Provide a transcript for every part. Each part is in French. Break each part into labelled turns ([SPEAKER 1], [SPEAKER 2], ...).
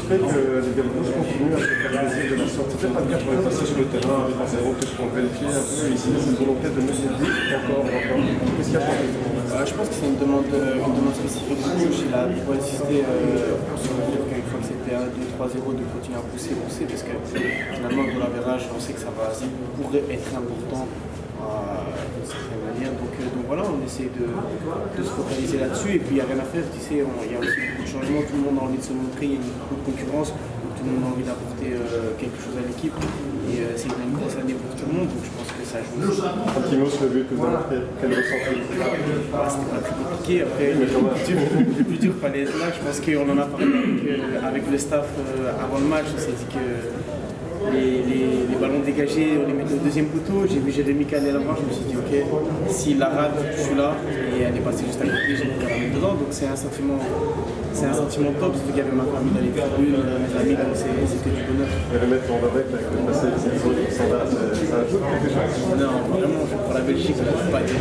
[SPEAKER 1] fait que les Gallois continuent à se faire plaisir de la sorte. C'était pas le cas pour les passer sur le terrain avec 0 peut-être qu'on vérifier un peu ici, cette volonté de mettre des buts encore. Qu'est-ce qu'il y a pour
[SPEAKER 2] Je pense que c'est une demande spécifique du coach. Il a insisté sur le fait qu'une fois que c'était 2-3-0 de continuer à pousser, parce que finalement dans l'avérage, on sait que ça pourrait être important d'une certaine manière. Donc voilà, on essaie de se focaliser là-dessus et puis il n'y a rien à faire. Tu sais, il y a aussi beaucoup de changements, tout le monde a envie de se montrer, il y a beaucoup de concurrence, donc tout le monde a envie d'apporter quelque chose à l'équipe et c'est une grosse année pour tout le monde, donc je pense que ça joue aussi.
[SPEAKER 1] Timos, le but que vous avez marqué, quel ressenti?
[SPEAKER 2] C'était pas très compliqué. Après, le plus dur fallait être là. Je pense qu'on en a parlé avec le staff avant le match. On s'est dit que les ballons dégagés, on les mettait au deuxième poteau. J'ai vu Jérémy Canet là-bas, je me suis dit ok, s'il la rate, je suis là. Et elle est passée juste à côté, j'ai pu la mettre dedans. Donc c'est un sentiment top, surtout qu'il y avait ma famille dans les tribunes, mes amis, donc c'est que du bonheur.
[SPEAKER 1] Et le mettre en avec le passé de cette zone standard, ça ajoute quelque chose?
[SPEAKER 2] Non, vraiment, pour la Belgique, ça ne peut pas être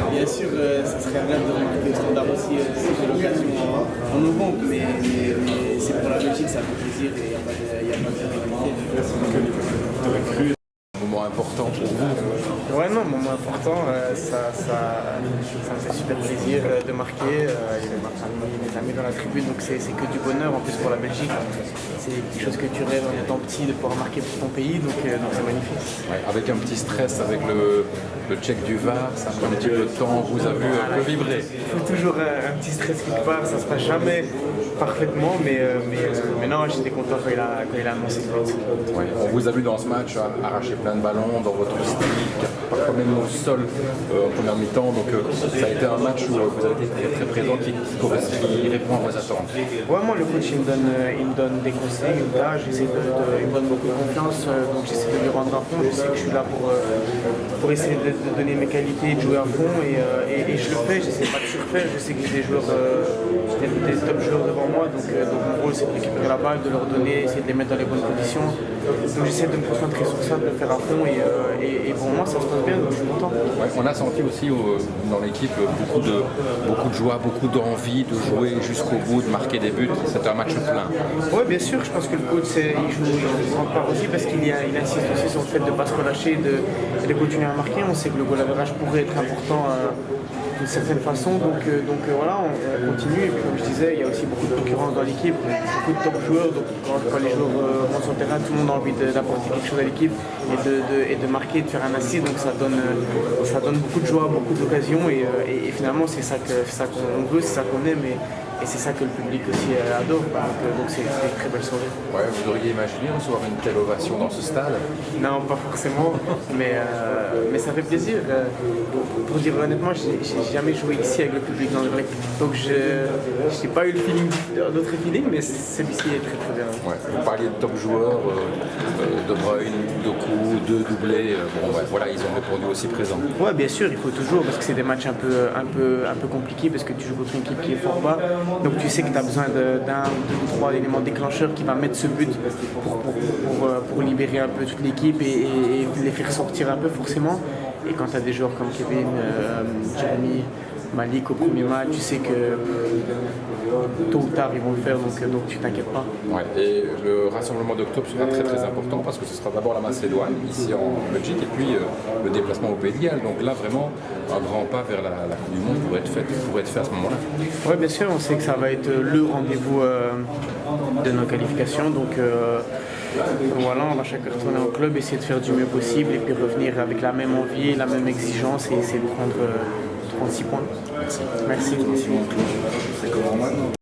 [SPEAKER 2] bien sûr, ça serait rêve de remarquer le standard aussi si j'ai l'occasion en novembre, mais c'est pour la Belgique, ça fait plaisir et il n'y a pas de rivalité.
[SPEAKER 3] Moment important pour vous?
[SPEAKER 2] Ouais, non, moment important, ça me fait super plaisir de marquer. Il y avait ma famille, mes amis dans la tribune, donc c'est que du bonheur en plus pour la Belgique. C'est quelque chose que tu rêves en étant petit de pouvoir marquer pour ton pays, donc c'est magnifique.
[SPEAKER 3] Ouais, avec un petit stress, avec le check du VAR, ça prend un petit peu de temps, vous avez vu un peu vibrer.
[SPEAKER 2] Il faut toujours un petit stress quelque part, ça se passe jamais parfaitement, mais non, j'étais content quand il a annoncé ce but.
[SPEAKER 3] Ouais, on vous a vu dans ce match arracher plein de ballons dans votre style, parfois même au sol en première mi-temps, donc ça a été un match où vous avez été très présent, qui répond à vos attentes.
[SPEAKER 2] Ouais, moi le coach il me donne des conseils, il me donne beaucoup de confiance, donc j'essaie de lui rendre à fond, je sais que je suis là pour essayer de donner mes qualités, de jouer à fond et je le fais, j'essaie pas de surfaire, je sais que j'ai des joueurs, des top joueurs devant moi, donc mon rôle c'est de récupérer la balle, de leur donner, essayer de les mettre dans les bonnes conditions, donc j'essaie de me concentrer sur ça, de le faire à fond et pour moi ça se passe bien, donc je suis content.
[SPEAKER 3] Ouais, on a senti aussi dans l'équipe beaucoup de joie, beaucoup d'envie de jouer jusqu'au bout, de marquer des buts, c'était un match plein.
[SPEAKER 2] Oui, bien sûr, je pense que le coach il joue une grande part aussi parce qu'il insiste aussi sur le fait de ne pas se relâcher, de continuer à marquer. On sait que le goal average pourrait être important d'une certaine façon, donc voilà, on continue. Et puis comme je disais, il y a aussi beaucoup de concurrence dans l'équipe, beaucoup de top joueurs, donc quand les joueurs montent sur le terrain, tout le monde a envie d'apporter quelque chose à l'équipe et de marquer, de faire un assist, donc ça donne beaucoup de joie, beaucoup d'occasions et finalement c'est ça qu'on veut, c'est ça qu'on aime. Et c'est ça que le public aussi adore, donc c'est une très belle soirée.
[SPEAKER 3] Ouais, vous auriez imaginé recevoir une telle ovation dans ce stade?
[SPEAKER 2] Non, pas forcément, mais ça fait plaisir. Pour dire honnêtement, j'ai jamais joué ici avec le public dans le vrai, donc je n'ai pas eu le feeling d'autres feeling, mais celui-ci est très très bien.
[SPEAKER 3] Ouais, vous parliez de top joueurs, De Bruyne, Doku, deux doublés, bon ouais, voilà, ils ont répondu aussi présent.
[SPEAKER 2] Ouais, bien sûr, il faut toujours, parce que c'est des matchs un peu compliqués, parce que tu joues contre une équipe qui est fort bas. Donc tu sais que tu as besoin d'un, deux ou trois éléments déclencheurs qui va mettre ce but pour libérer un peu toute l'équipe et les faire sortir un peu forcément. Et quand tu as des joueurs comme Kevin, Jeremy, Malik au premier match, tu sais que tôt ou tard ils vont le faire, donc tu t'inquiètes pas.
[SPEAKER 3] Ouais, et le rassemblement d'octobre sera très très important parce que ce sera d'abord la Macédoine ici en Belgique et puis le déplacement au Pays de Galles. Donc là vraiment un grand pas vers la Coupe du Monde pourrait être fait à ce moment-là.
[SPEAKER 2] Oui, bien sûr, on sait que ça va être le rendez-vous de nos qualifications. Donc voilà, on va chacun retourner au club, essayer de faire du mieux possible et puis revenir avec la même envie, la même exigence et essayer de prendre 36 points.
[SPEAKER 3] Merci.
[SPEAKER 2] Merci.
[SPEAKER 3] C'est comment maintenant?